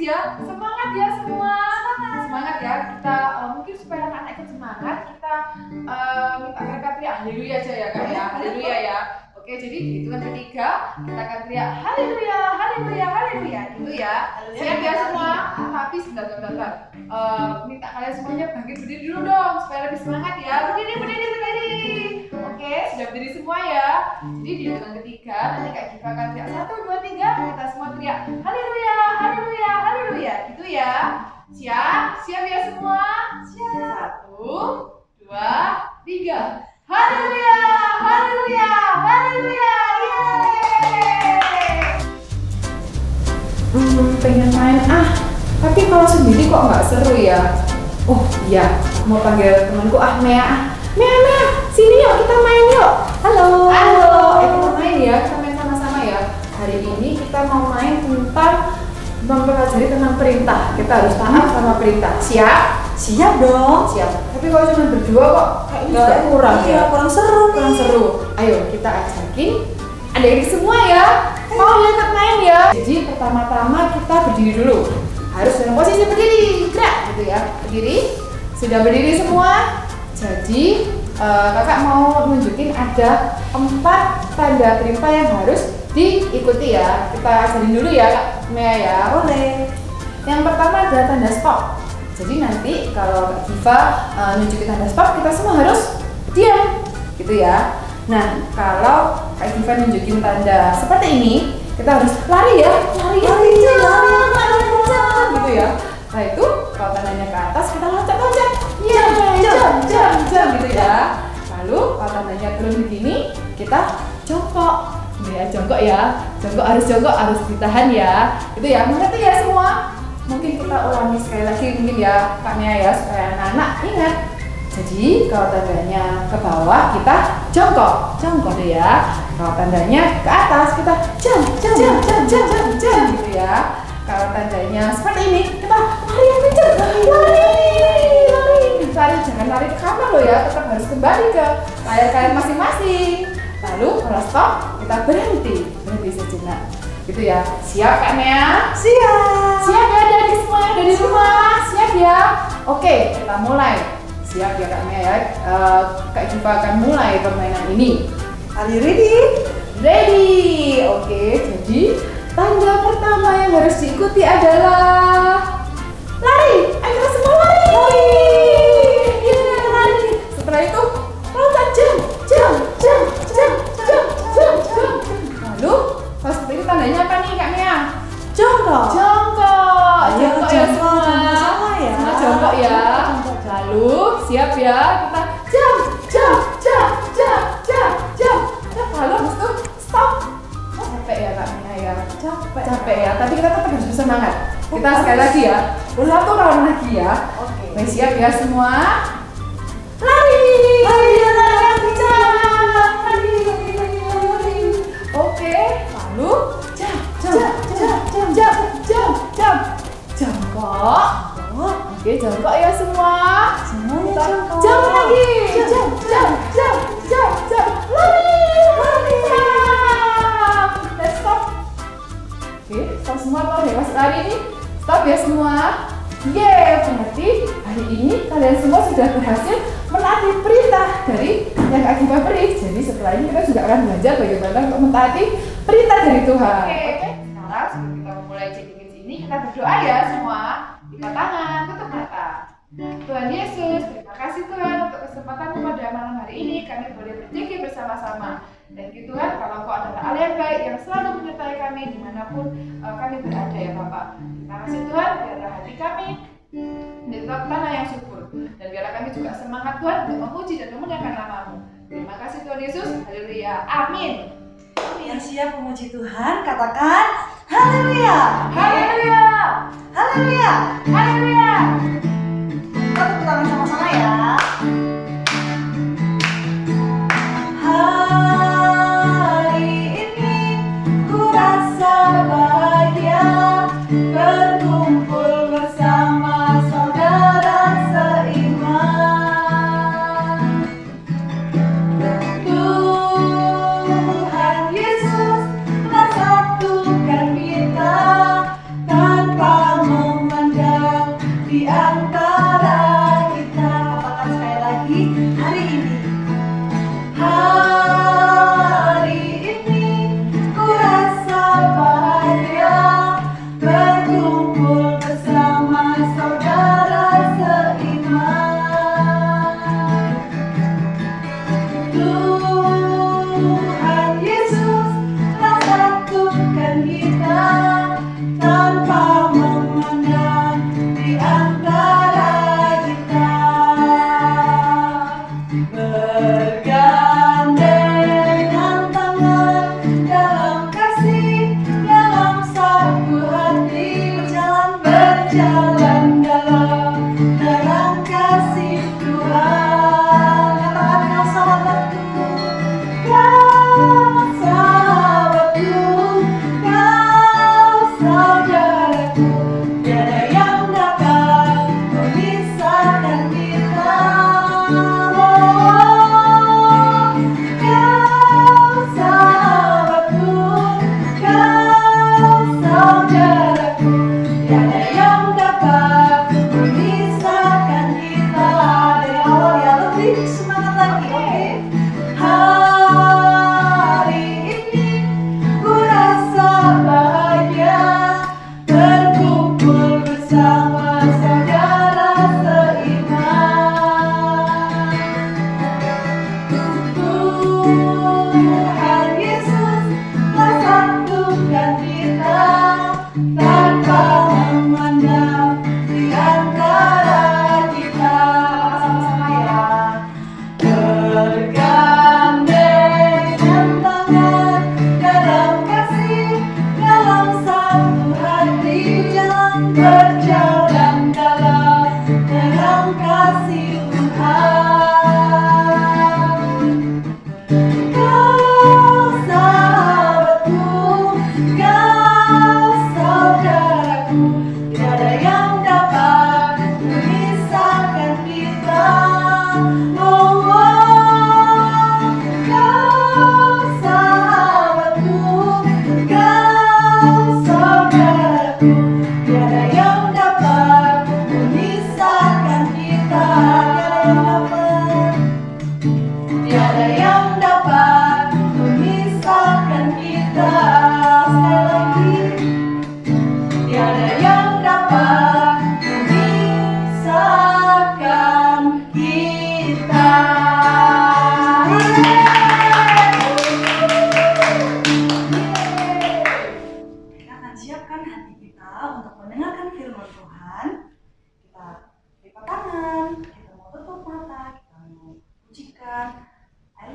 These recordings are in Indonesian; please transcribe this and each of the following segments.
ya. Semangat ya semua. Semangat ya. Kita mungkin supaya anak-anak ikut semangat, kita minta mereka teriak haleluya aja ya Kak ya. Haleluya ya. Oke, jadi di hitungan ketiga kita akan teriak haleluya, haleluya, haleluya gitu ya. Siap ya semua? Tapi sebentar. Minta kalian semuanya bangkit berdiri dulu dong supaya lebih semangat ya. Berdiri. Oke, sudah berdiri semua ya. Jadi di hitungan ketiga nanti Kak Giva akan teriak 1, 2, 3. Kita semua teriak haleluya, haleluya, haleluya gitu ya. Siap ya semua? Siap. 1, 2, 3. Haleluya, haleluya, haleluya. Yeay. Pengen main tapi kalau sendiri kok nggak seru ya. Oh iya, mau panggil temanku Mea, sini yuk kita main yuk. Halo. Kita main ya, kita main sama-sama ya. Hari ini kita mau main tentang mempelajari tentang perintah. Kita harus taat sama perintah. Siap dong. Tapi kalau cuma berdua kok kayaknya kurang ya. Kurang seru. Ayo kita ajakin adik-adik semua ya. Mau ikut main ya. Jadi pertama-tama kita berdiri dulu. Harus dalam posisi berdiri. Gerak gitu ya. Berdiri. Sudah berdiri semua. Jadi kakak mau nunjukin ada 4 tanda perintah yang harus diikuti ya. Kita ajarin dulu ya Kak Mea ya. Boleh. Yang pertama adalah tanda stop. Jadi nanti kalau Kak Giva nunjukin tanda stop, kita semua harus diam gitu ya. Nah, kalau Kak Giva nunjukin tanda seperti ini, kita harus lari kencang gitu ya. Nah itu kalau tandanya ke atas kita loncat jam gitu ya. Lalu kalau tandanya turun begini kita jongkok ya. Jongkok harus ditahan ya. Itu ya, mengerti ya semua? Mungkin kita ulangi sekali lagi mungkin ya Kak Mea ya, supaya anak-anak ingat. Jadi kalau tandanya ke bawah kita jongkok gitu ya. Kalau tandanya ke atas kita jam gitu ya. Kalau tandanya seperti ini kita lari yang kencang, lari, jangan lari ke kamar loh ya, tetap harus kembali ke layar kalian masing-masing. Lalu kalau stop kita berhenti sejenak gitu ya. Siap Kak Mea? Siap ya adik semua yang ada di rumah? Siap ya? Oke, kita mulai. Siap ya Kak Mea ya. Kak Giva akan mulai permainan ini. Are you ready? Oke, jadi tanda pertama yang harus diikuti adalah lari. Ayo kita semua lari. Lari. Setelah itu loncat jam. Lalu pas seperti itu tandanya apa nih Kak Mea? Jongkok ya semua. Semua jongkok ya. Lalu siap ya, kita jam. Lalu habis itu stop. Capek ya Kak Mea ya. Capek ya, tapi kita tetap harus bersemangat. Kita sekali lagi ya. 1 round lagi ya. Oke. Siap ya semua? Lari. Oke, lalu jongkok. Oke, jongkok ya semua. Jam lagi. Lari. Let's stop. Oke, stop semua kalau bebas lari ini. Stop ya semua. Berarti hari ini kalian semua sudah berhasil menaati perintah dari yang Kak Giva beri. Jadi setelah ini kita juga akan belajar bagaimana untuk mentaati perintah dari Tuhan. Oke. Sekarang sebelum kita memulai checking ini, kita berdoa ya semua. Buka tangan, tutup mata. Tuhan Yesus, terima kasih Tuhan untuk kesempatanmu pada malam hari ini. Kami boleh berzikir bersama-sama. Dan Tuhan, kalau Engkau adalah Allah yang baik yang selalu menyertai kami dimanapun kami berada ya Bapak. Terima kasih Tuhan, biarlah hati kami menjadi tanah yang subur. Dan biarlah kami juga semangat Tuhan untuk memuji dan memuliakan nama-Mu. Terima kasih Tuhan Yesus, haleluya, amin. Yang siap memuji Tuhan, katakan haleluya. Kita tepuk tangan sama-sama ya. Hari ini ku rasa bahagia berkumpul bersama saudara seiman. Tuhan Yesus telah satukan kita tanpa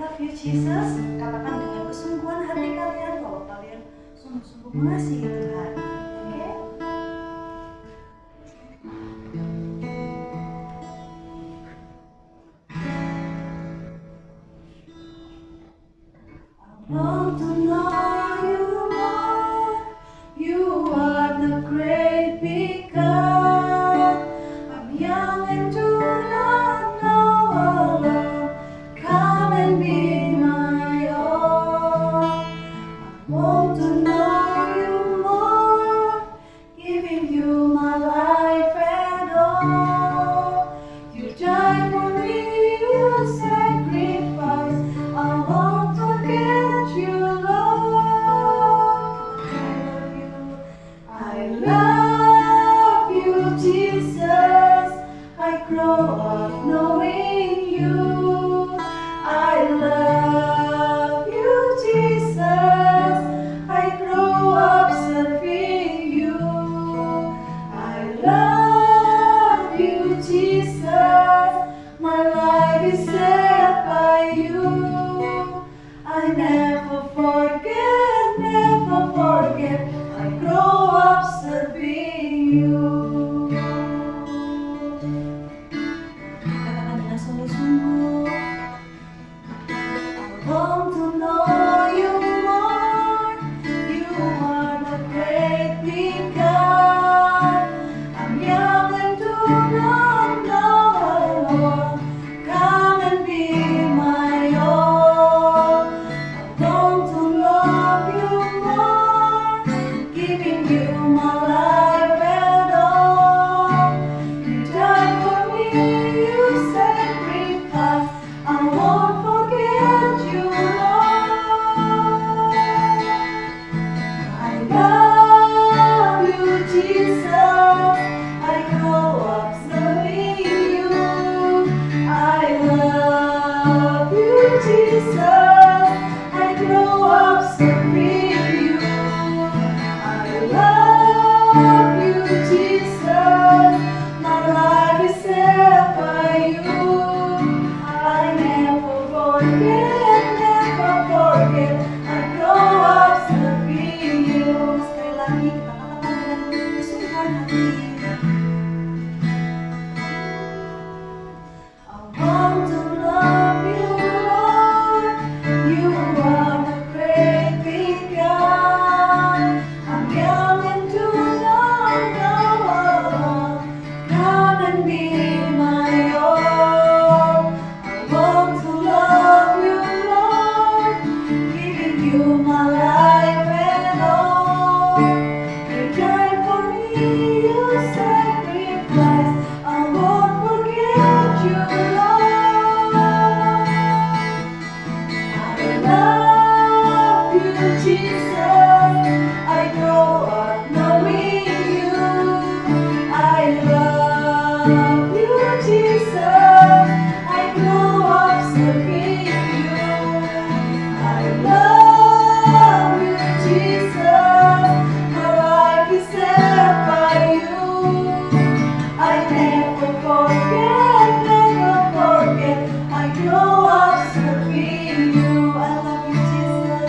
love you Jesus. Katakan dengan kesungguhan hati kalian kalau kalian sungguh-sungguh mengasihi Tuhan. Oke? I want to know you more. You are the great big God. I'm young and do not know how long. Come and be my all. I want to know you more, giving you my life and all. You died for me, you sacrificed. I won't forget you, Lord. I love you, Jesus. I grow up knowing you. I love you, Jesus. I grow up serving you. I love you, Jesus. My life is set by you. I never forget, never forget. I grow up serving you. Katakan dengan sungguh-sungguh. I want to know you more. You are the great big God. I'm young and do not know how long. Come and be my all. I want to love you more, giving you my life and all. You died for me, you sacrificed. I won't forget you, Lord. I love you, Jesus. I grow up serving you. I love you, Jesus. I grow up serving you. I love you, Jesus. My life is set by you. I never forget, never forget. I grow up serving you. Sekali lagi kita katakan dengan kesungguhan hati. I want to love you, Lord. You are the great big God. I'm young and do not know how long. Come and be my all. I want to love you, Lord, giving you my life and all. You died for me, you sacrificed. I won't forget you, Lord. I love you, Jesus. I grow up knowing you. I love you, Jesus. I grow up serving you. I love you, Jesus. My life is set by you. I never forget, never forget. I grow up serving you. I love you, Jesus.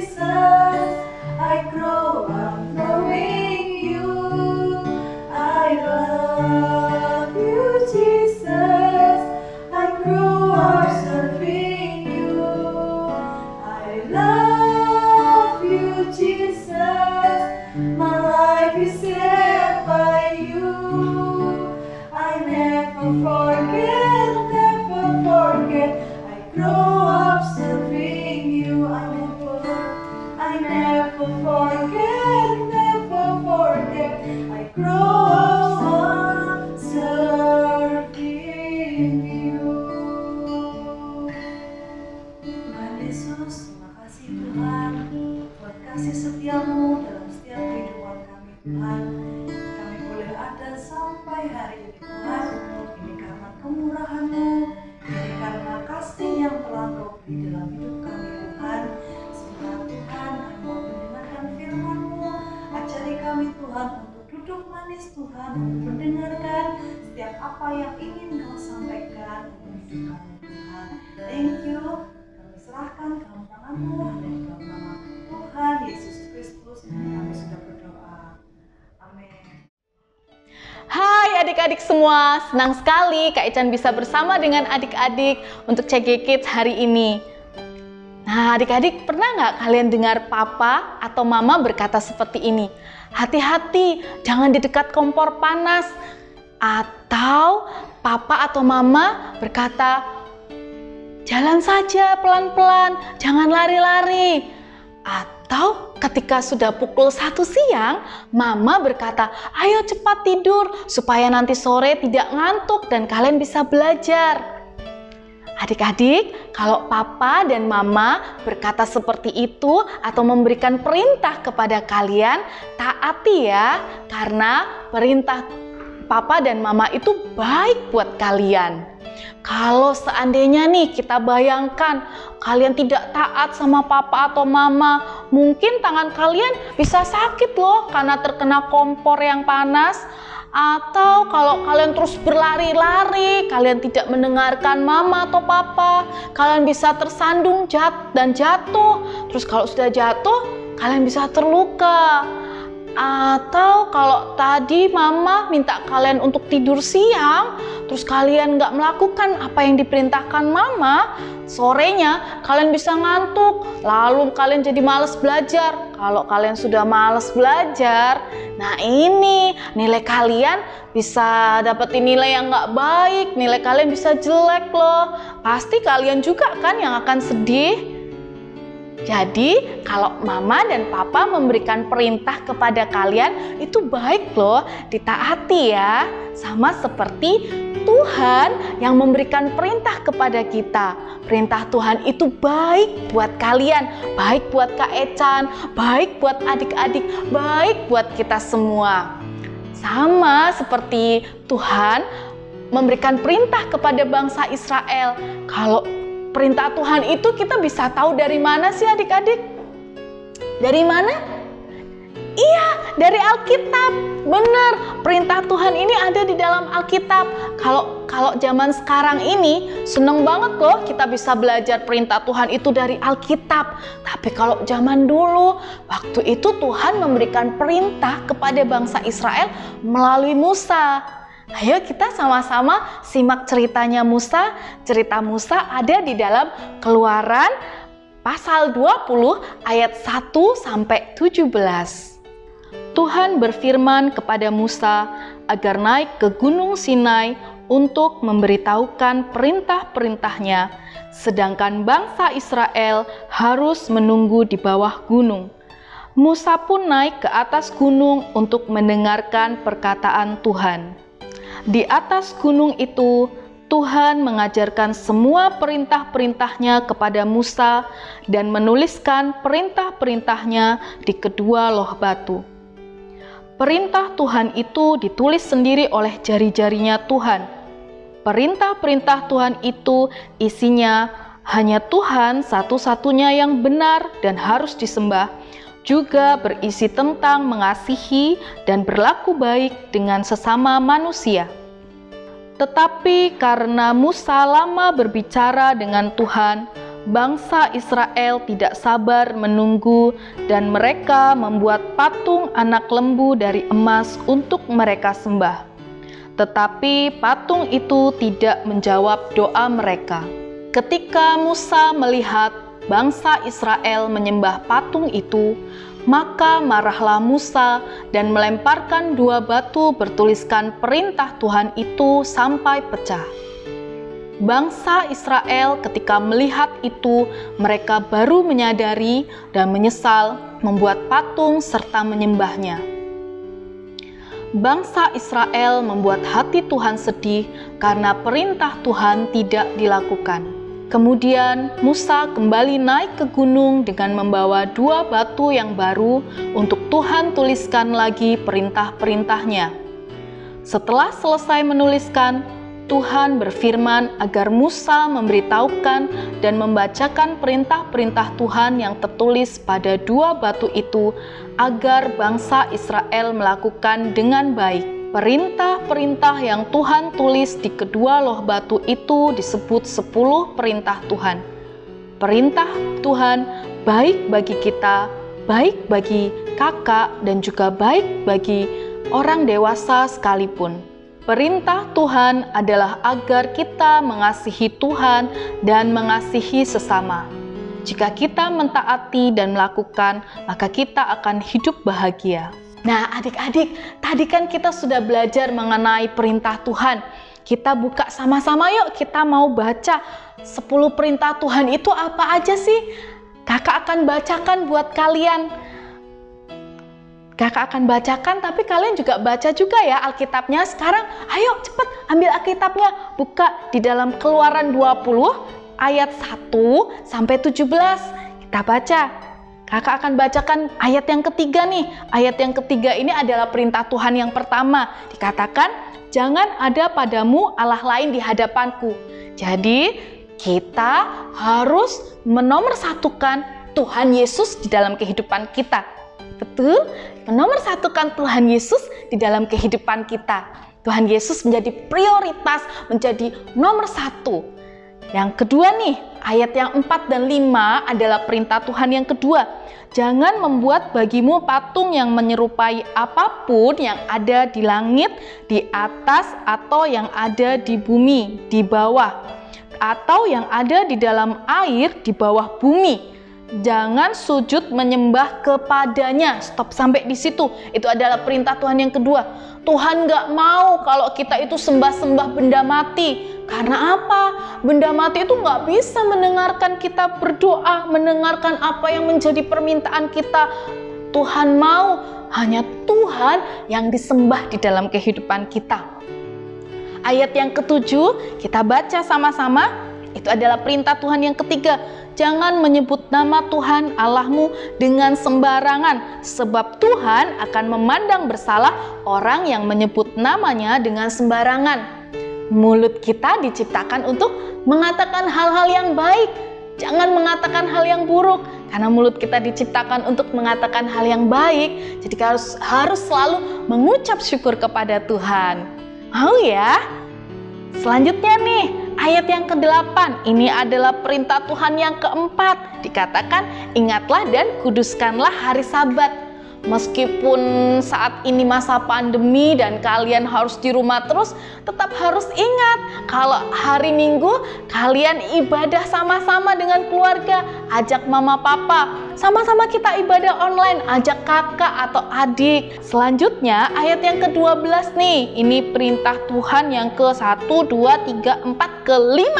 Jesus. I grow up knowing you. I love you, Jesus. I grow up serving you. I love you, Jesus. My life is saved by you. I never forget, never forget. I grow up serving you. I never forget, never forget. I grow up serving you. Tuhan Yesus, terima kasih Tuhan buat kasih setiamu dalam setiap kehidupan kami Tuhan. Kami boleh ada sampai hari ini Tuhan. Ini karena kemurahan-Mu, ini karena kasih yang telah Kau beri dalam hidup kami Tuhan. Semoga Tuhan kami mau mendengarkan firman-Mu. Ajari kami Tuhan untuk duduk manis Tuhan, untuk mendengarkan setiap apa yang ingin Kau sampaikan untuk hidup kami Tuhan. Thank you. Kami serahkan ke dalam tangan-Mu dan dalam nama Tuhan Yesus Kristus kami sudah berdoa. Amin. Hai adik-adik semua, senang sekali Kak Ican bisa bersama dengan adik-adik untuk CG Kids hari ini. Nah adik-adik, pernah nggak kalian dengar papa atau mama berkata seperti ini? Hati-hati, jangan di dekat kompor panas. Atau papa atau mama berkata, jalan saja pelan-pelan, jangan lari-lari. Atau ketika sudah pukul 1 siang, mama berkata, ayo cepat tidur supaya nanti sore tidak ngantuk dan kalian bisa belajar. Adik-adik, kalau papa dan mama berkata seperti itu atau memberikan perintah kepada kalian, taati ya, karena perintah papa dan mama itu baik buat kalian. Kalau seandainya nih kita bayangkan kalian tidak taat sama papa atau mama, mungkin tangan kalian bisa sakit loh karena terkena kompor yang panas. Atau kalau kalian terus berlari-lari, kalian tidak mendengarkan mama atau papa, kalian bisa tersandung dan jatuh. Terus kalau sudah jatuh, kalian bisa terluka. Atau kalau tadi mama minta kalian untuk tidur siang, terus kalian nggak melakukan apa yang diperintahkan mama, sorenya kalian bisa ngantuk, lalu kalian jadi malas belajar. Kalau kalian sudah malas belajar, nah ini nilai kalian bisa dapetin nilai yang nggak baik, nilai kalian bisa jelek loh. Pasti kalian juga kan yang akan sedih. Jadi kalau mama dan papa memberikan perintah kepada kalian itu baik loh, ditaati ya. Sama seperti Tuhan yang memberikan perintah kepada kita. Perintah Tuhan itu baik buat kalian, baik buat Kak Ecan, baik buat adik-adik, baik buat kita semua. Sama seperti Tuhan memberikan perintah kepada bangsa Israel. Kalau perintah Tuhan itu kita bisa tahu dari mana sih adik-adik? Dari mana? Iya, dari Alkitab. Benar, perintah Tuhan ini ada di dalam Alkitab. Kalau zaman sekarang ini seneng banget loh kita bisa belajar perintah Tuhan itu dari Alkitab. Tapi kalau zaman dulu, waktu itu Tuhan memberikan perintah kepada bangsa Israel melalui Musa. Ayo kita sama-sama simak ceritanya Musa. Cerita Musa ada di dalam Keluaran pasal 20 ayat 1 sampai 17. Tuhan berfirman kepada Musa agar naik ke Gunung Sinai untuk memberitahukan perintah-perintahnya, sedangkan bangsa Israel harus menunggu di bawah gunung. Musa pun naik ke atas gunung untuk mendengarkan perkataan Tuhan. Di atas gunung itu, Tuhan mengajarkan semua perintah-perintahnya kepada Musa dan menuliskan perintah-perintahnya di kedua loh batu. Perintah Tuhan itu ditulis sendiri oleh jari-jarinya Tuhan. Perintah-perintah Tuhan itu isinya hanya Tuhan satu-satunya yang benar dan harus disembah, juga berisi tentang mengasihi dan berlaku baik dengan sesama manusia. Tetapi karena Musa lama berbicara dengan Tuhan, bangsa Israel tidak sabar menunggu dan mereka membuat patung anak lembu dari emas untuk mereka sembah. Tetapi patung itu tidak menjawab doa mereka. Ketika Musa melihat bangsa Israel menyembah patung itu, maka marahlah Musa dan melemparkan 2 batu bertuliskan perintah Tuhan itu sampai pecah. Bangsa Israel ketika melihat itu, mereka baru menyadari dan menyesal membuat patung serta menyembahnya. Bangsa Israel membuat hati Tuhan sedih karena perintah Tuhan tidak dilakukan. Kemudian Musa kembali naik ke gunung dengan membawa 2 batu yang baru untuk Tuhan tuliskan lagi perintah-perintahnya. Setelah selesai menuliskan, Tuhan berfirman agar Musa memberitahukan dan membacakan perintah-perintah Tuhan yang tertulis pada 2 batu itu agar bangsa Israel melakukan dengan baik. Perintah-perintah yang Tuhan tulis di kedua loh batu itu disebut 10 perintah Tuhan. Perintah Tuhan baik bagi kita, baik bagi kakak, dan juga baik bagi orang dewasa sekalipun. Perintah Tuhan adalah agar kita mengasihi Tuhan dan mengasihi sesama. Jika kita mentaati dan melakukan, maka kita akan hidup bahagia. Nah, adik-adik, tadi kan kita sudah belajar mengenai perintah Tuhan. Kita buka sama-sama yuk, kita mau baca 10 perintah Tuhan itu apa aja sih? Kakak akan bacakan buat kalian. Kakak akan bacakan, tapi kalian juga baca juga ya Alkitabnya. Sekarang ayo cepet ambil Alkitabnya, buka di dalam Keluaran 20 ayat 1 sampai 17. Kita baca. Kakak akan bacakan ayat yang ketiga nih. Ayat yang ketiga ini adalah perintah Tuhan yang pertama. Dikatakan, jangan ada padamu Allah lain di hadapanku. Jadi kita harus menomorsatukan Tuhan Yesus di dalam kehidupan kita. Betul? Menomorsatukan Tuhan Yesus di dalam kehidupan kita. Tuhan Yesus menjadi prioritas, menjadi nomor 1. Yang kedua nih, ayat yang 4 dan 5 adalah perintah Tuhan yang kedua. Jangan membuat bagimu patung yang menyerupai apapun yang ada di langit, di atas, atau yang ada di bumi, di bawah, atau yang ada di dalam air, di bawah bumi. Jangan sujud menyembah kepadanya. Stop sampai di situ. Itu adalah perintah Tuhan yang kedua. Tuhan gak mau kalau kita itu sembah-sembah benda mati. Karena apa? Benda mati itu gak bisa mendengarkan kita berdoa, mendengarkan apa yang menjadi permintaan kita. Tuhan mau hanya Tuhan yang disembah di dalam kehidupan kita. Ayat yang ketujuh kita baca sama-sama. Itu adalah perintah Tuhan yang ketiga. Jangan menyebut nama Tuhan Allahmu dengan sembarangan, sebab Tuhan akan memandang bersalah orang yang menyebut namanya dengan sembarangan. Mulut kita diciptakan untuk mengatakan hal-hal yang baik, jangan mengatakan hal yang buruk. Karena mulut kita diciptakan untuk mengatakan hal yang baik, jadi harus selalu mengucap syukur kepada Tuhan. Mau ya? Selanjutnya nih, ayat yang ke-8, ini adalah perintah Tuhan yang keempat. Dikatakan, ingatlah dan kuduskanlah hari Sabat. Meskipun saat ini masa pandemi dan kalian harus di rumah terus, tetap harus ingat kalau hari Minggu kalian ibadah sama-sama dengan keluarga. Ajak mama papa, sama-sama kita ibadah online, ajak kakak atau adik. Selanjutnya ayat yang ke-12 nih, ini perintah Tuhan yang ke-1, 2, 3, 4, ke-5.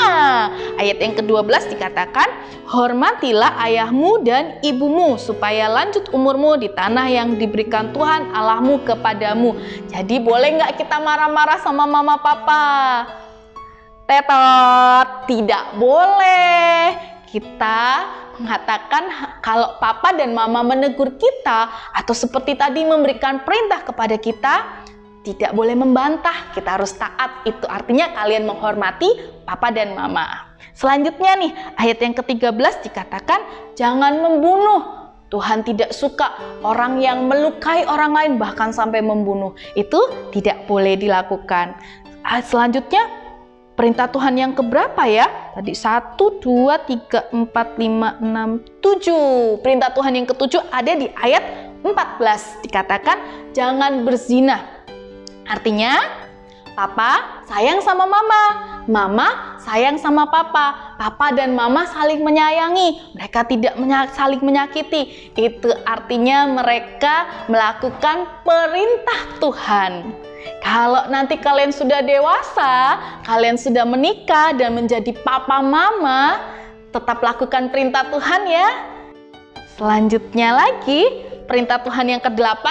Ayat yang ke-12 dikatakan, hormatilah ayahmu dan ibumu supaya lanjut umurmu di tanah yang diberikan Tuhan Allahmu kepadamu. Jadi boleh nggak kita marah-marah sama mama papa? Tetot, tidak boleh. Kita mengatakan kalau papa dan mama menegur kita atau seperti tadi memberikan perintah kepada kita, tidak boleh membantah, kita harus taat. Itu artinya kalian menghormati papa dan mama. Selanjutnya nih, ayat yang ke-13 dikatakan jangan membunuh. Tuhan tidak suka orang yang melukai orang lain bahkan sampai membunuh. Itu tidak boleh dilakukan. Selanjutnya, perintah Tuhan yang keberapa ya? Tadi 1, 2, 3, 4, 5, 6, 7. Perintah Tuhan yang ketujuh ada di ayat 14. Dikatakan jangan berzina. Artinya, papa sayang sama mama, mama sayang sama papa, papa dan mama saling menyayangi, mereka tidak saling menyakiti. Itu artinya mereka melakukan perintah Tuhan. Kalau nanti kalian sudah dewasa, kalian sudah menikah dan menjadi papa mama, tetap lakukan perintah Tuhan ya. Selanjutnya lagi, perintah Tuhan yang ke-8,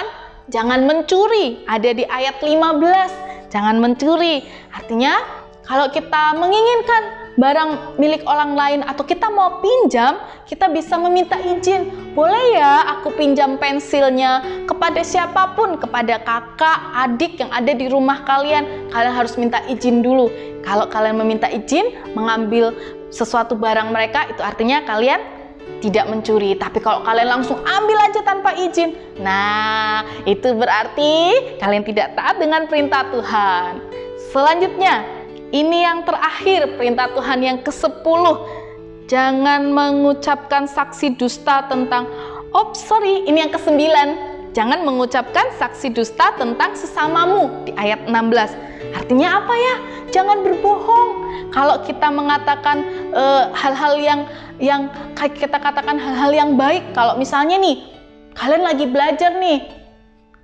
jangan mencuri. Ada di ayat 15, jangan mencuri. Artinya, kalau kita menginginkan barang milik orang lain atau kita mau pinjam, kita bisa meminta izin. Boleh ya aku pinjam pensilnya kepada siapapun, kepada kakak, adik yang ada di rumah kalian. Kalian harus minta izin dulu. Kalau kalian meminta izin mengambil sesuatu barang mereka, itu artinya kalian tidak mencuri. Tapi kalau kalian langsung ambil aja tanpa izin, nah itu berarti kalian tidak taat dengan perintah Tuhan. Selanjutnya, ini yang terakhir, perintah Tuhan yang ke-10. Jangan mengucapkan saksi dusta tentang, ini yang ke-9. Jangan mengucapkan saksi dusta tentang sesamamu di ayat 16. Artinya apa ya? Jangan berbohong. Kalau kita mengatakan hal-hal yang kita katakan hal-hal yang baik. Kalau misalnya nih, kalian lagi belajar nih,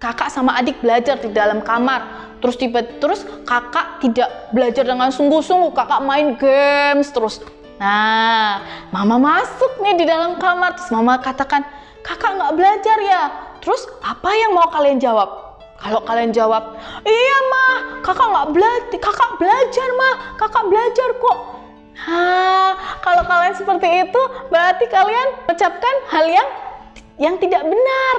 kakak sama adik belajar di dalam kamar. Terus kakak tidak belajar dengan sungguh-sungguh, kakak main games terus. Nah, mama masuk nih di dalam kamar, terus mama katakan, kakak nggak belajar ya? Terus apa yang mau kalian jawab? Kalau kalian jawab, iya mah, kakak nggak belajar, kakak belajar mah, kakak belajar kok. Kalau kalian seperti itu, berarti kalian mengucapkan hal yang tidak benar,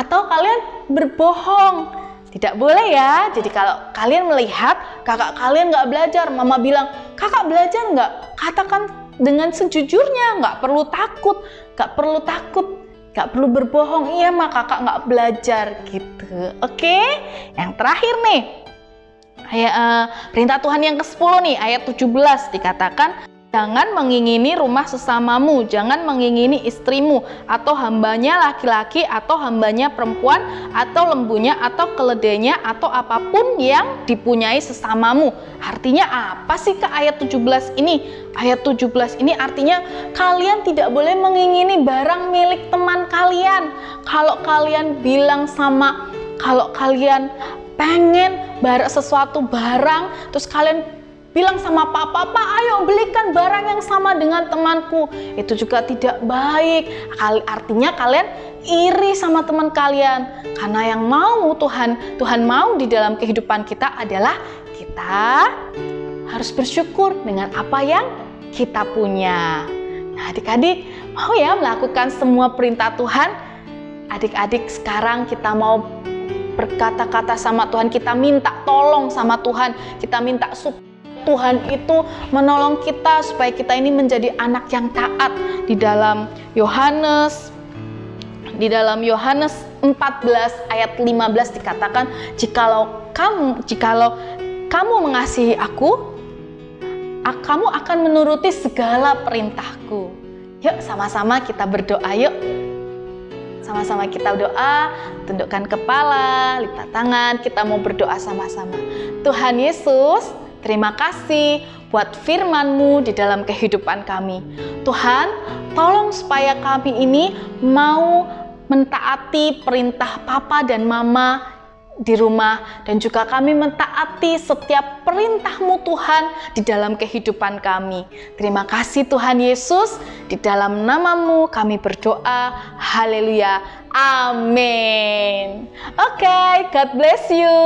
atau kalian berbohong. Tidak boleh ya. Jadi kalau kalian melihat kakak kalian nggak belajar, mama bilang, kakak belajar nggak? Katakan dengan sejujurnya, nggak perlu takut, nggak perlu berbohong. Iya mah kakak nggak belajar gitu. Oke? Yang terakhir nih, perintah Tuhan yang ke-10 nih, ayat 17 dikatakan, jangan mengingini rumah sesamamu, jangan mengingini istrimu, atau hambanya laki-laki, atau hambanya perempuan, atau lembunya, atau keledainya, atau apapun yang dipunyai sesamamu. Artinya apa sih Kak ayat 17 ini? Ayat 17 ini artinya kalian tidak boleh mengingini barang milik teman kalian. Kalau kalian pengen sesuatu barang, terus kalian bilang sama papa, ayo belikan barang yang sama dengan temanku. Itu juga tidak baik. Artinya kalian iri sama teman kalian. Karena yang mau Tuhan mau di dalam kehidupan kita adalah kita harus bersyukur dengan apa yang kita punya. Nah, adik-adik mau ya melakukan semua perintah Tuhan? Adik-adik sekarang kita mau berkata-kata sama Tuhan, kita minta tolong sama Tuhan, kita minta support Tuhan itu menolong kita supaya kita ini menjadi anak yang taat. Di dalam Yohanes 14 ayat 15 dikatakan, jikalau kamu mengasihi aku, kamu akan menuruti segala perintahku. Yuk sama-sama kita berdoa yuk. Sama-sama kita berdoa, tundukkan kepala, lipat tangan, kita mau berdoa sama-sama. Tuhan Yesus, terima kasih buat firman-Mu di dalam kehidupan kami. Tuhan, tolong supaya kami ini mau mentaati perintah Papa dan Mama di rumah, dan juga kami mentaati setiap perintah-Mu Tuhan di dalam kehidupan kami. Terima kasih Tuhan Yesus, di dalam nama-Mu kami berdoa. Haleluya. Amin. Oke, God bless you.